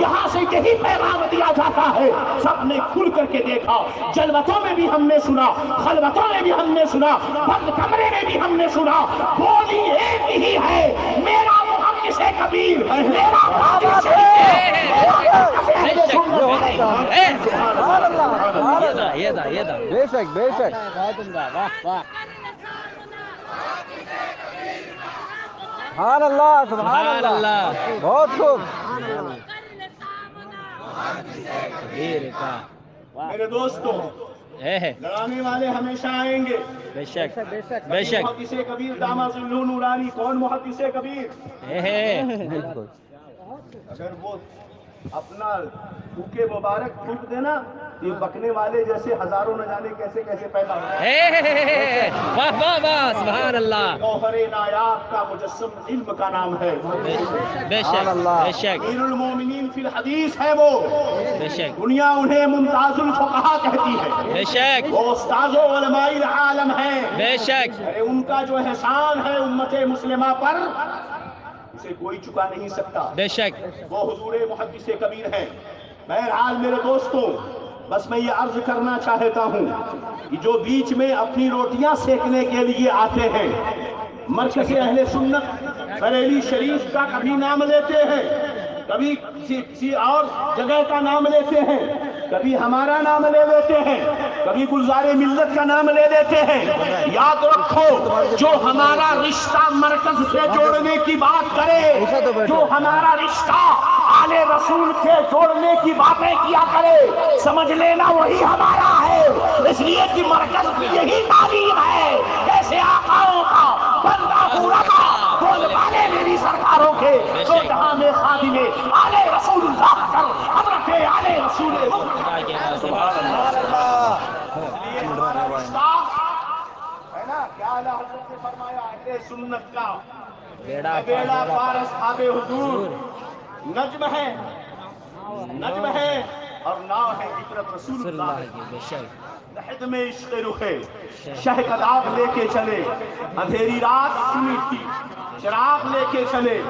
یہاں سے یہی پیغام دیا جاتا ہے. سب نے کھل کر کے دیکھا, جلوتوں میں بھی ہم نے سنا, خلوتوں میں بھی ہم نے سنا, بند کمرے میں بھی ہم نے سنا, بولی ایک ہی ہے, میرا محدث کبیر, میرا محدث بے شک بے شک. سبحان اللہ سبحان اللہ, بہت خوب. میرے دوستوں, لڑانے والے ہمیشہ آئیں گے. بے شک بے شک. محدث کبیر دامہ ذلہ نورانی, کون محدث کبیر؟ اگر وہ اپنا تھوکے مبارک تھوک دینا, یہ بکنے والے جیسے ہزاروں نہ جانے کیسے کیسے پیدا ہوئے. واہ واہ واہ, سبحان اللہ. گوہر نایاب کا مجسم علم کا نام ہے. بے شک بے شک. امیر المومنین فی الحدیث ہے وہ. بے شک دنیا انہیں ممتاز الفقہا کہتی ہے. بے شک. وہ استاذ و علماء العالم ہیں. بے شک. ارے ان کا جو احسان ہے امت مسلمہ پر, اسے کوئی چکا نہیں سکتا. بے شک. وہ حضور محدث کبیر ہیں. بہرحال میرے دوستوں, بس میں یہ عرض کرنا چاہتا ہوں کہ جو بیچ میں اپنی روٹیاں سیکنے کے لیے آتے ہیں, مرکز اہل سنت بریلی شریف کا کبھی نام لیتے ہیں, کبھی کسی اور جگہ کا نام لیتے ہیں, کبھی ہمارا نام لے لیتے ہیں, کبھی گلزار ملت کا نام لے لیتے ہیں. یاد رکھو, جو ہمارا رشتہ مرکز سے جوڑنے کی بات کرے, جو ہمارا رشتہ آل رسول سے جوڑنے کی باتیں کیا کرے, سمجھ لینا وہی ہمارا ہے. اس لیے کہ مرکز کی یہی تعلیم ہے, کیسے آقاؤں کا بندہ پورا کا بول والے میری سرکاروں کے, تو جہاں میں خادم آل رسول اللہ کر حضرت آل رسول سبحان اللہ. ہے نا کیا اعلیٰ حضرت نے فرمایا, اہل سنت کا بیڑا پار اصحاب حضور نجم ہے, نجم ہے اور ناؤ ہے عبرت رسول اللہ. بے شک. لحد میں عشق رخے شہکداغ لے کے چلے, اندھیری رات سنی تھی چراغ لے کے چلے,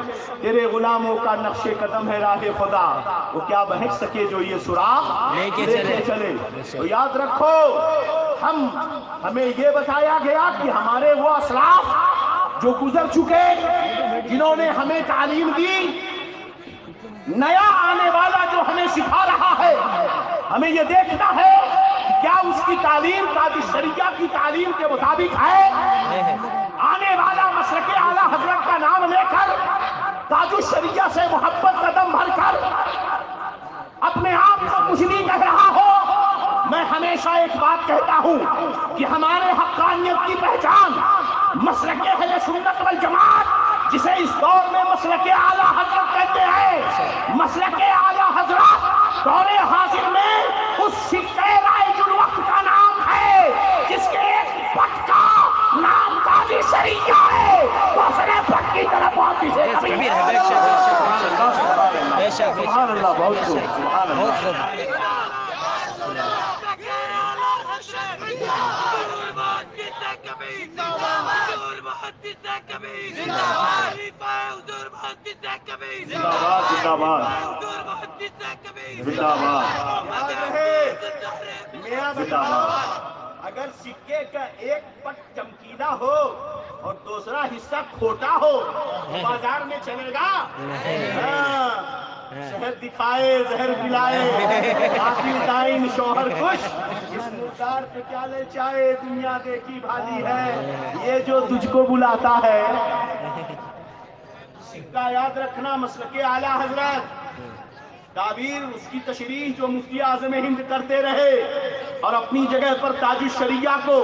تیرے غلاموں کا نقش قدم ہے راہ خدا, وہ کیا بہک سکے جو یہ سراغ لے کے چلے. تو یاد رکھو, ہمیں یہ بتایا گیا کہ ہمارے وہ اسلاف جو گزر چکے, جنہوں نے ہمیں تعلیم دی, نیا آنے والا جو ہمیں سکھا رہا ہے, ہمیں یہ دیکھنا ہے کہ کیا اس کی تعلیم تاج الشریعہ کی تعلیم کے مطابق ہے. آنے والا مسلک اعلیٰ حضرت کا نام لے کر تاج الشریعہ سے محبت قدم بھر کر اپنے آپ کو کچھ نہیں کہہ رہا ہو. میں ہمیشہ ایک بات کہتا ہوں کہ ہمارے حقانیت کی پہچان مسلک اہل سنت والجماعت, جسے اس دور میں مسلک اعلیٰ حضرت کہتے ہیں, مسلک اعلیٰ حضرت دور حاضر میں اس سکے رائج الوقت کا نام ہے جس کے ایک پٹ کا نام تاج شریعہ ہے. دوسرے پٹ کی طرف بہت ہی بے شک. سبحان اللہ. بہت خوب, سبحان اللہ. اگر سکے کا ایک پٹ چمکیلا ہو اور دوسرا حصہ کھوٹا ہو, بازار میں چلے گا. شہر دکھائے زہر پلائے آخر دائن شوہر خوش, اس مردار پہ کیا لے چاہے, دنیا دیکھی بھالی ہے یہ جو تجھ کو بلاتا ہے. سکہ یاد رکھنا, مسلک اعلیٰ حضرت تعبیر اس کی تشریح جو مفتی اعظم ہند کرتے رہے, اور اپنی جگہ پر تاج الشریعہ کو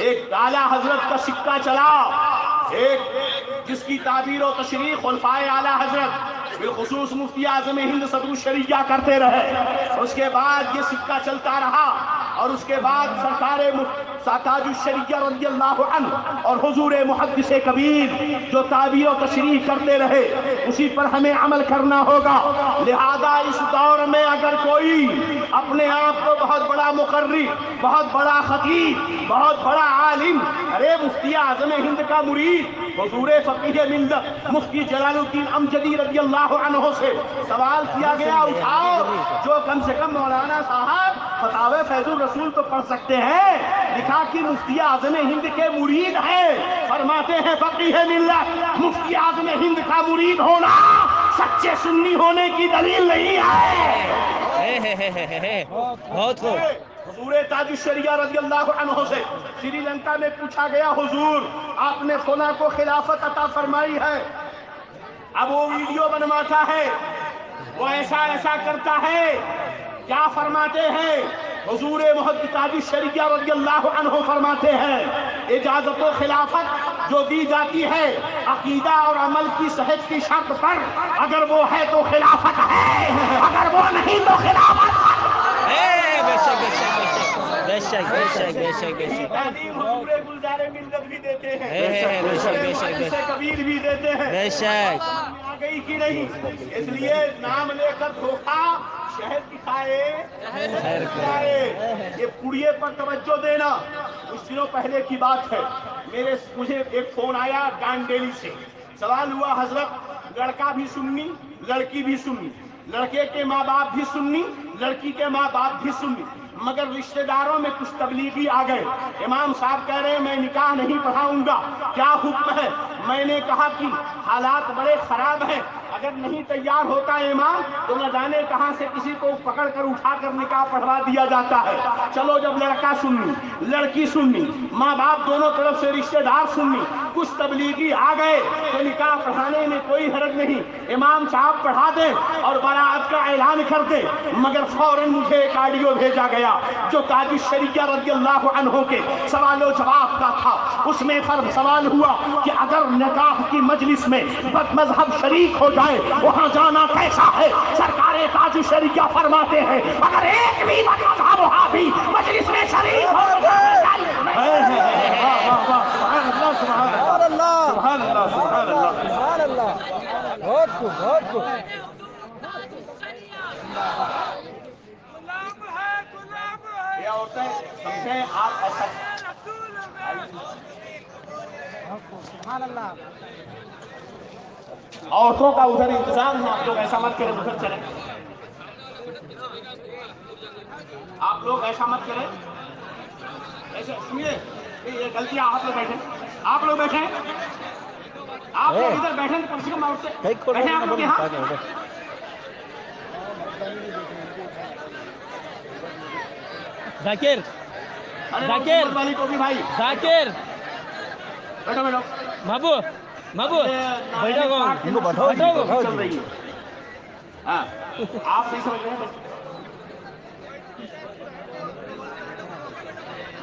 ایک اعلیٰ حضرت کا سکہ چلا, ایک جس کی تعبیر و تشریح خلفائے اعلیٰ حضرت بالخصوص مفتی اعظم ہند صدر الشریعہ کرتے رہے. اس کے بعد یہ سکہ چلتا رہا, اور اس کے بعد سرکار تاج الشریعہ رضی اللہ عنہ اور حضور محدث کبیر جو تعبیر و تشریح کرتے رہے اسی پر ہمیں عمل کرنا ہوگا. لہذا اس دور میں اگر کوئی اپنے آپ کو بہت بڑا مقرری، بہت بڑا خطیب، بہت بڑا عالم، ارے مفتی اعظم ہند کا مرید حضور فقیہ ملت مفتی جلال الدین امجدی رضی اللہ عنہ سے سوال کیا گیا، اٹھاؤ جو کم سے کم مولانا صاحب فتاوی فیض الرسول تو پڑھ سکتے ہیں. لکھا کہ مفتی اعظم ہند کے مرید ہیں. فرماتے ہیں فقیہ ملت مفتی اعظم ہند کا مرید ہونا سچے سنی ہونے کی دلیل نہیں ہے. بہت خوب. حضور تاج الشریعہ رضی اللہ عنہ سے سری لنکا میں پوچھا گیا، حضور آپ نے فلاں کو خلافت عطا فرمائی ہے، اب وہ ویڈیو بنواتا ہے، وہ ایسا ایسا کرتا ہے، کیا فرماتے ہیں؟ حضور محدث تاج الشریعہ رضی اللہ عنہ فرماتے ہیں اجازت و خلافت جو دی جاتی ہے عقیدہ اور عمل کی صحت کی شرط پر، اگر وہ ہے تو خلافت ہے، اگر وہ نہیں تو خلافت بے شک بے شک بے شک بے شک. تعلیم حضور گلزار ملت بھی دیتے ہیں، بے شک بے شک بے شک کبیر بھی دیتے ہیں. بے شک. سمجھ میں آ گئی کہ نہیں؟ اس لیے نام لے کر دھوکا شہد دکھائے خیر کھلائے. یہ پڑیے پر توجہ دینا. کچھ دنوں پہلے کی بات ہے، مجھے ایک فون آیا ڈانڈیلی سے. سوال ہوا حضرت لڑکا بھی سنی لڑکی بھی سنی، لڑکے کے ماں باپ بھی سنی لڑکی کے ماں باپ بھی سنی، مگر رشتہ داروں میں کچھ تبلیغی آ گئے. امام صاحب کہہ رہے ہیں میں نکاح نہیں پڑھاؤں گا، کیا حکم ہے؟ میں نے کہا کہ حالات بڑے خراب ہیں، اگر نہیں تیار ہوتا امام تو نہ جانے کہاں سے کسی کو پکڑ کر اٹھا کر نکاح پڑھوا دیا جاتا ہے. چلو جب لڑکا سنی لڑکی سنی، ماں باپ دونوں طرف سے رشتہ دار سنی، کچھ تبلیغی آ گئے تو نکاح پڑھانے میں کوئی حرج نہیں، امام صاحب پڑھا دیں اور براعت کا اعلان کر دیں. مگر فوراً مجھے ایک آڈیو بھیجا گیا جو تاج الشریعہ رضی اللہ عنہ کے سوال و جواب کا تھا. اس میں سوال ہوا کہ اگر نکاح کی مجلس میں بد مذہب شریک ہو جائے وہاں جانا کیسا ہے؟ سرکار تاج الشریعہ فرماتے ہیں اگر ایک بھی بد مذہب وہاں بھی مجلس میں شریک ہو سبحان اللہ سبحان اللہ سبحان اللہ. سبحان اللہ. بہت خوب بہت خوب. یہ عورتیں سمجھیں آپ ایسا سبحان اللہ. عورتوں کا ادھر انتظام ہے، آپ لوگ ایسا مت کریں ادھر چلیں، آپ لوگ ایسا مت کریں. ایسے سنیے یہ غلطیاں آپ لوگ بیٹھیں، آپ لوگ بیٹھیں، آپ لوگ ادھر بیٹھیں کم سے کم عورتیں بیٹھیں آپ لوگ یہاں. ذاکر ذاکر والی کو بھی بھائی ذاکر بیٹھو بیٹھو محبوب محبوب بیٹھو چل رہی ہے. ہاں آپ نہیں سمجھ رہے ہیں بس.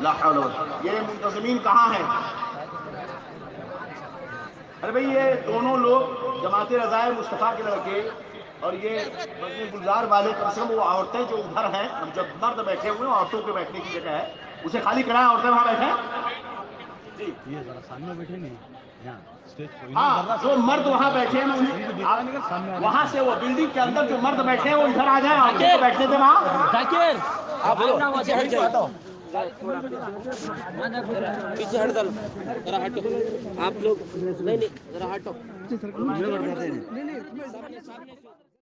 لا حول ولا قوة. یہ منتظمین کہاں ہیں؟ ارے بھئی یہ دونوں لوگ جماعت رضائے مصطفیٰ کے لڑکے اور یہ مسجد گلزار والے کم سے کم وہ عورتیں جو ادھر ہیں، اب جب مرد بیٹھے ہوئے ہیں عورتوں کے بیٹھنے کی جگہ ہے اسے خالی کرائیں، عورتیں وہاں بیٹھیں. جی یہ ذرا سامنے بیٹھے نہیں یہاں اسٹیج پہ. ہاں جو مرد وہاں بیٹھے ہیں وہاں سے وہ بلڈنگ کے اندر جو مرد بیٹھے ہیں وہ ادھر آ جائیں، عورتوں کو بیٹھنے دیں وہاں. ذاکر پیچھے ہٹ ڈالو ذرا ہٹو آپ لوگ. نہیں ذرا ہٹو.